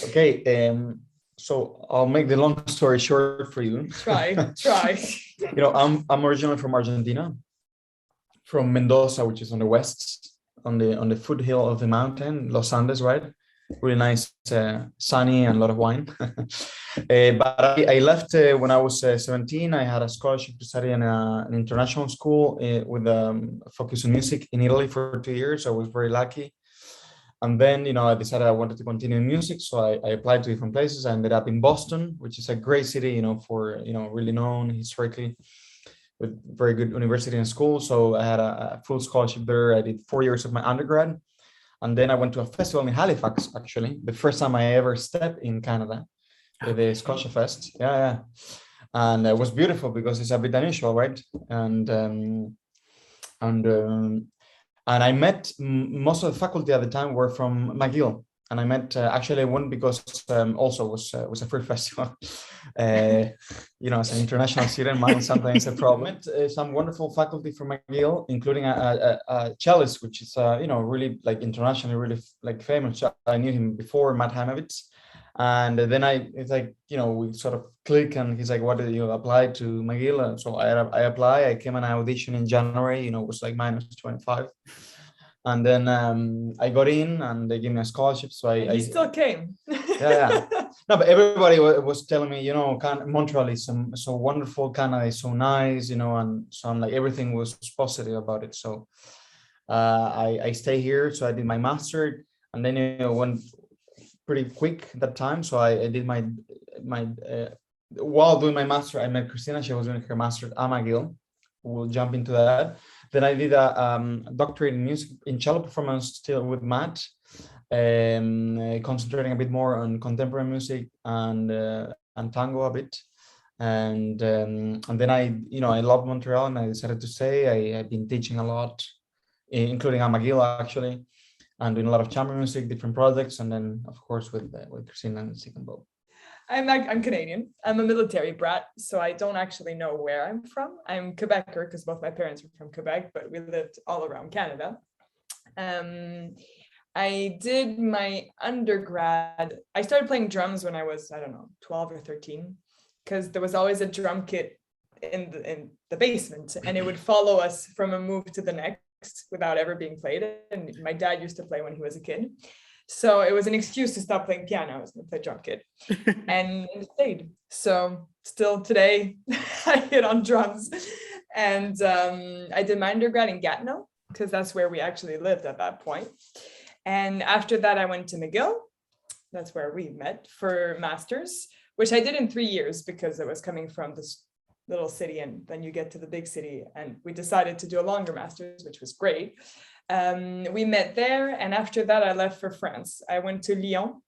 Okay, so I'll make the long story short for you. Try. I'm originally from Argentina, from Mendoza, which is on the west, on the foothill of the mountain, Los Andes, right? Really nice, sunny, and a lot of wine. But I left when I was 17. I had a scholarship to study in an international school with a focus on music in Italy for 2 years. I was very lucky. And then, I decided I wanted to continue in music. So I applied to different places. I ended up in Boston, which is a great city, for, really known historically, with very good university and school. So I had a full scholarship there. I did 4 years of my undergrad. And then I went to a festival in Halifax, actually, the first time I ever stepped in Canada, the Scotia Fest. Yeah. And it was beautiful because it's a bit unusual, right? And I met most of the faculty at the time were from McGill. And I met actually one because also was a fruit festival. As an international student, mine sometimes a problem. Some wonderful faculty from McGill, including a cellist, which is really like internationally really like famous. I knew him before, Matt Hamovitz. And then it's like, we sort of click, and he's like, "What did you apply to McGill?" And so I apply. I came and I auditioned in January. It was like -25. And then I got in, and they gave me a scholarship. So I still came. Yeah. No, but everybody was telling me, Montreal is so wonderful. Canada is so nice, and so I'm like, everything was positive about it. So I stay here. So I did my master, and then went pretty quick that time. So I did my while doing my master, I met Krystina. She was doing her master at McGill. We'll jump into that. Then I did a doctorate in music in cello performance, still with Matt, concentrating a bit more on contemporary music and tango a bit. And then I love Montreal, and I decided to stay. I've been teaching a lot, including at McGill actually, and doing a lot of chamber music, different projects, and then of course with Krystina and Stick&Bow. I'm Canadian. I'm a military brat, so I don't actually know where I'm from. I'm Quebecer because both my parents were from Quebec, but we lived all around Canada. I did my undergrad. I started playing drums when I was, 12 or 13, because there was always a drum kit in the basement, and it would follow us from a move to the next without ever being played. And my dad used to play when he was a kid. So it was an excuse to stop playing piano. I was going to play drum kit, and it stayed. So still today, I hit on drums. And I did my undergrad in Gatineau, because that's where we actually lived at that point. And after that, I went to McGill. That's where we met for master's, which I did in 3 years because I was coming from this little city, and then you get to the big city. And we decided to do a longer master's, which was great. We met there, and after that I left for France. I went to Lyon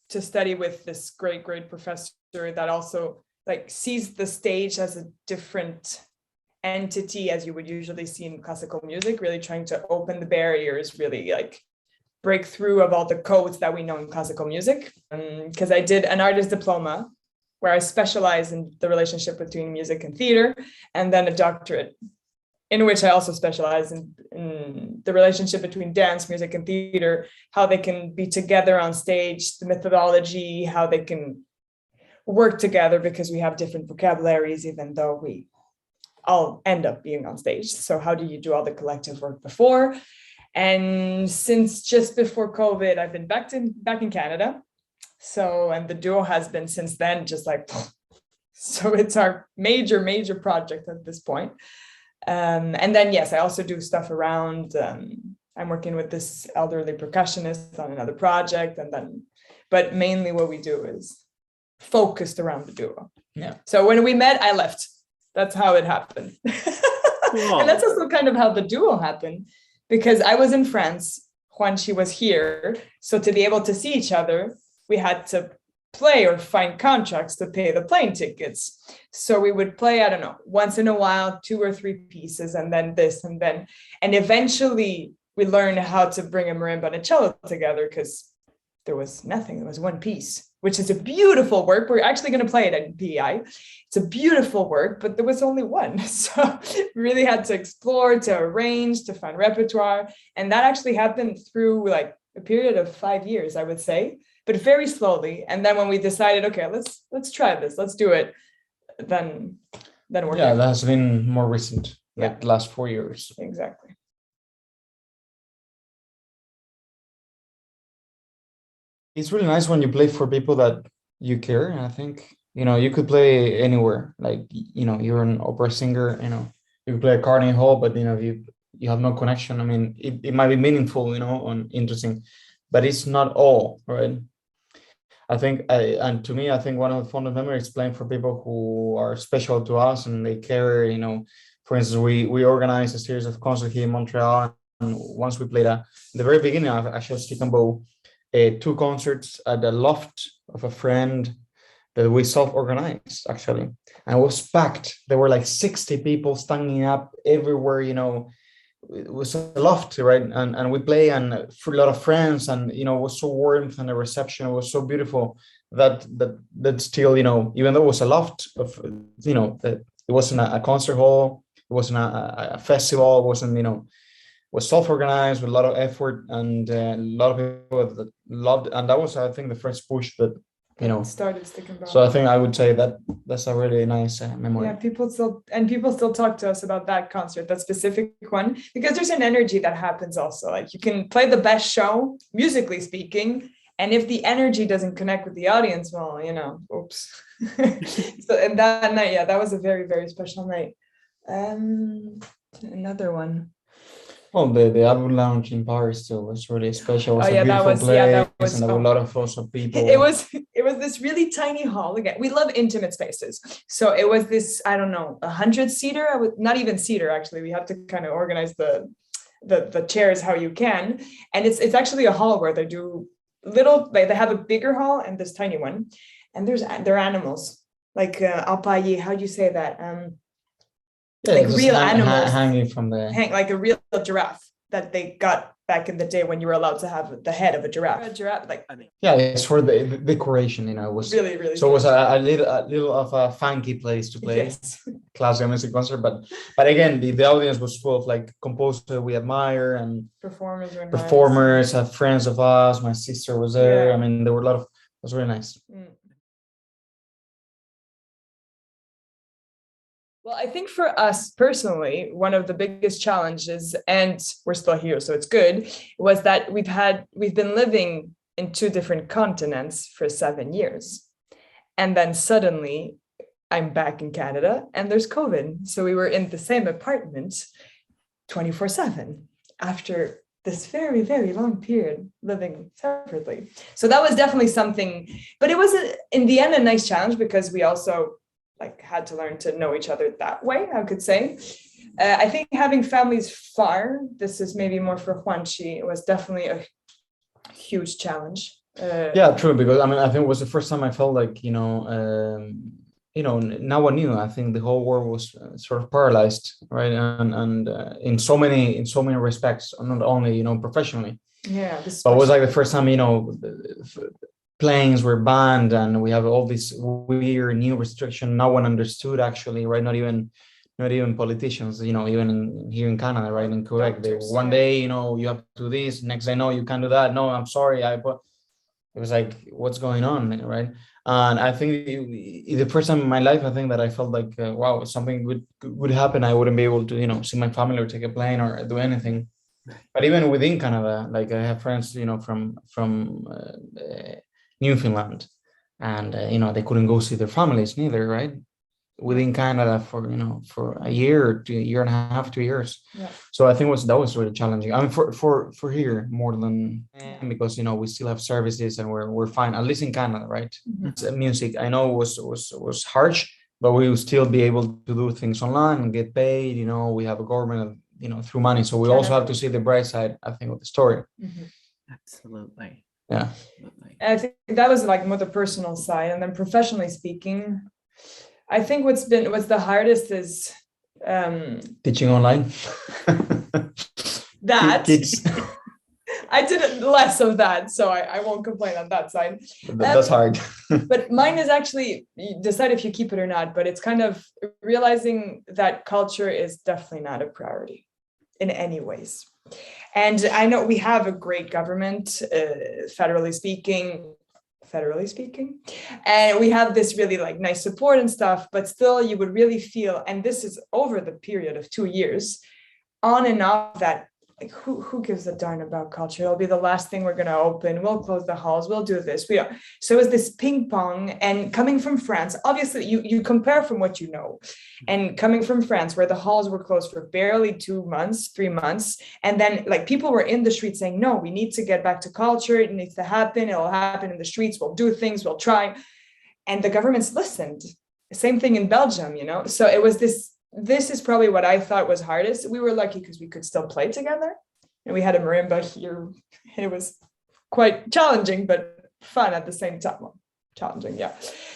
to study with this great professor that also sees the stage as a different entity as you would usually see in classical music, really trying to open the barriers, really break through of all the codes that we know in classical music. Because I did an artist diploma where I specialize in the relationship between music and theater, and then a doctorate in which I also specialize in the relationship between dance, music, and theater, how they can be together on stage, the methodology, how they can work together, because we have different vocabularies, even though we all end up being on stage. So how do you do all the collective work before? And since just before COVID, I've been back in Canada. So, and the duo has been since then, so it's our major project at this point. And then, yes, I also do stuff around, I'm working with this elderly percussionist on another project, but mainly what we do is focused around the duo. Yeah. So when we met, I left. That's how it happened. Cool. And that's also kind of how the duo happened, because I was in France when she was here. So to be able to see each other, we had to play or find contracts to pay the plane tickets. So we would play, I don't know, once in a while, 2 or 3 pieces, and then this, and then, and eventually we learned how to bring a marimba and a cello together, because there was nothing. There was one piece, which is a beautiful work. We're actually going to play it at PEI. It's a beautiful work, but there was only one. So we really had to explore, to arrange, to find repertoire. And that actually happened through a period of 5 years, I would say, but very slowly. And then when we decided, okay, let's try this, let's do it, then we're Yeah, here. that has been more recent, like the last 4 years. Exactly. It's really nice when you play for people that you care. And I think, you could play anywhere. Like, you're an opera singer, you could play a Carnegie Hall, but you have no connection. I mean, it might be meaningful, and interesting, but it's not all, right? I think, and to me, I think one of the fondest memories is playing for people who are special to us and they care, for instance, we organized a series of concerts here in Montreal. And once we played the very beginning of actually Stick&Bow, 2 concerts at the loft of a friend that we self-organized actually, and it was packed. There were like 60 people standing up everywhere. It was a loft, right? And we play, and for a lot of friends, and it was so warm, and the reception was so beautiful that still, even though it was a loft of, that it wasn't a concert hall, it wasn't a festival, it wasn't, was self-organized with a lot of effort, and a lot of people that loved it. And that was, I think, the first push that started Stick&Bow. So I think I would say that's a really nice memory. Yeah, people still talk to us about that concert, that specific one, because there's an energy that happens also. Like, you can play the best show, musically speaking, and if the energy doesn't connect with the audience, well, oops. So, and that night, yeah, that was a very, very special night. Another one. Well, the album launch in Paris still was really special. It was a beautiful place, and there were a lot of also people. It was this really tiny hall. Again, we love intimate spaces, so it was this, I don't know, 100-seater. Not even seater, actually. We had to kind of organize the chairs how you can, and it's actually a hall where they do they have a bigger hall and this tiny one, and they're animals like alpayi. How do you say that? Yeah, like real animals hanging from like a real giraffe that they got back in the day when you were allowed to have the head of a giraffe. Yeah, it's for the decoration, it was really, really. So it was a little of a funky place to play. Yes. Classical music concert, but again, the audience was full of like composers we admire and performers, nice. Friends of us. My sister was there. Yeah. I mean, there were a lot of. It was really nice. Well, I think for us personally, one of the biggest challenges, and we're still here, so it's good, was that we've been living in 2 different continents for 7 years. And then suddenly I'm back in Canada and there's COVID. So we were in the same apartment 24/7 after this very, very long period living separately. So that was definitely something, but it was in the end a nice challenge, because we also had to learn to know each other that way, I could say. I think having families far, this is maybe more for Juanchi, it was definitely a huge challenge. Yeah, true, because I mean, I think it was the first time I felt like, now I knew, I think the whole world was sort of paralyzed, right? And in so many respects, not only, professionally. Yeah. But it was like the first time, planes were banned, and we have all this weird new restriction. No one understood, actually, right? Not even politicians, even here in Canada, right? In Quebec, one day, you have to do this, next day, no, you can't do that. No, I'm sorry. It was like, what's going on, right? And I think the first time in my life, I think that I felt like, wow, if something would happen, I wouldn't be able to, see my family or take a plane or do anything. But even within Canada, like I have friends, from Newfoundland, and they couldn't go see their families neither, right? Within Canada for a year or 2 year and a half, 2 years. Yeah. So I think that was really challenging. I mean, for here more than, because we still have services and we're fine, at least in Canada, right? Mm-hmm. Music, I know was harsh, but we will still be able to do things online and get paid. We have a government, through money. So we also have to see the bright side, I think, of the story. Mm-hmm. Absolutely. Yeah. I think that was like more the personal side, and then professionally speaking, I think what's the hardest is teaching online. That Kids. I did less of that, so I won't complain on that side. That's hard. But mine is actually, you decide if you keep it or not, but it's kind of realizing that culture is definitely not a priority in any ways. And I know we have a great government, federally speaking, and we have this really like nice support and stuff, but still you would really feel, and this is over the period of 2 years, on and off, that like who gives a darn about culture? It'll be the last thing we're going to open. We'll close the halls. We'll do this. So it was this ping pong. And coming from France, obviously you compare from what you know. And coming from France, where the halls were closed for barely 2 months, 3 months, and then like people were in the streets saying, no, we need to get back to culture. It needs to happen. It'll happen in the streets. We'll do things. We'll try. And the governments listened. Same thing in Belgium, you know. So it was this is probably what I thought was hardest. We were lucky because we could still play together, and we had a marimba here. It was quite challenging, but fun at the same time. Well, challenging, yeah.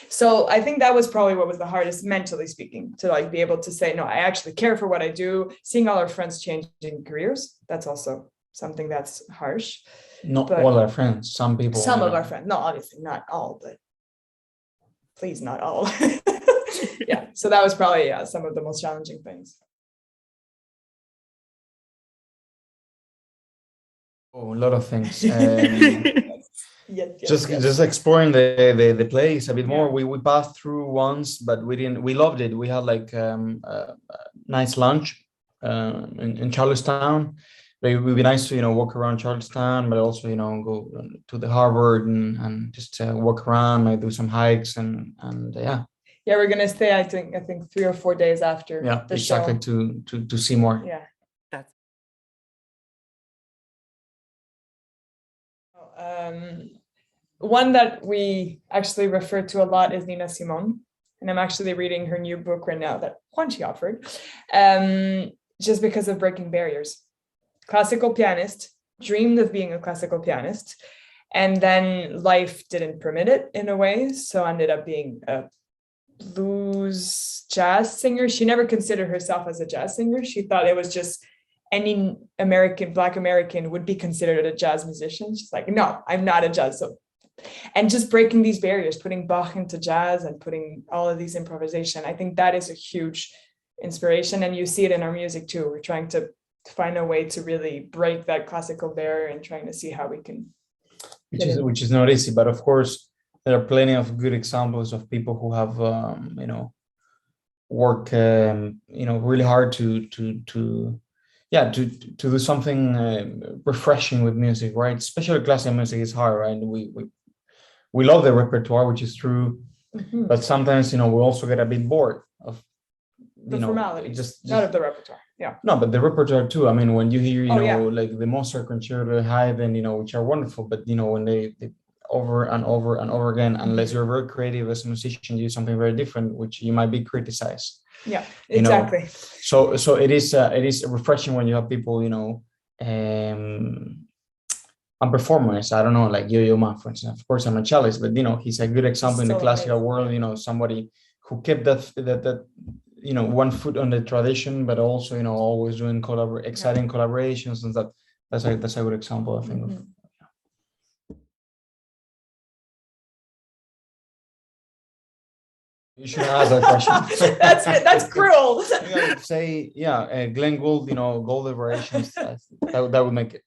So I think that was probably what was the hardest, mentally speaking, to like be able to say, no, I actually care for what I do. Seeing all our friends changing careers, that's also something that's harsh. Not all our friends, some people. Some of our friends, no, obviously not all, but please not all. Yeah, so that was probably some of the most challenging things. Oh, a lot of things. Yes, just exploring the place a bit more. We passed through once, but we loved it. We had like a nice lunch in Charlestown. It would be nice to walk around Charlestown, but also go to the harbor and just walk around, like do some hikes and yeah. Yeah, we're gonna stay. I think 3 or 4 days after. Yeah, the exactly. show. To see more. Yeah. One that we actually refer to a lot is Nina Simone, and I'm actually reading her new book right now that Juan she offered, just because of breaking barriers. Classical pianist, dreamed of being a classical pianist, and then life didn't permit it in a way, so ended up being a blues jazz singer. She never considered herself as a jazz singer. She thought it was just any Black American would be considered a jazz musician. She's like, no, I'm not a jazz. So, and just breaking these barriers, putting Bach into jazz and putting all of these improvisation. I think that is a huge inspiration. And you see it in our music too. We're trying to find a way to really break that classical barrier and trying to see how we can. Which is not easy, but of course, there are plenty of good examples of people who have, work, really hard to do something refreshing with music, right? Especially classical music is hard, right? We love the repertoire, which is true, but sometimes we also get a bit bored of the formality, just not of the repertoire. Yeah. No, but the repertoire too. I mean, when you hear, like the Mozart concerto, Haydn, which are wonderful, but when they over and over and over again, unless you're very creative as a musician, you do something very different, which you might be criticized. Yeah, exactly. So it is refreshing when you have people, and performers. I don't know, like Yo-Yo Ma, for instance. Of course, I'm a cellist, but he's a good example in the classical world. Somebody who kept that one foot on the tradition, but also always doing exciting collaborations, and that's a good example, I think. Of. You should ask that question. That's cruel. Say, Glenn Gould, Gold Liberations. That would make it.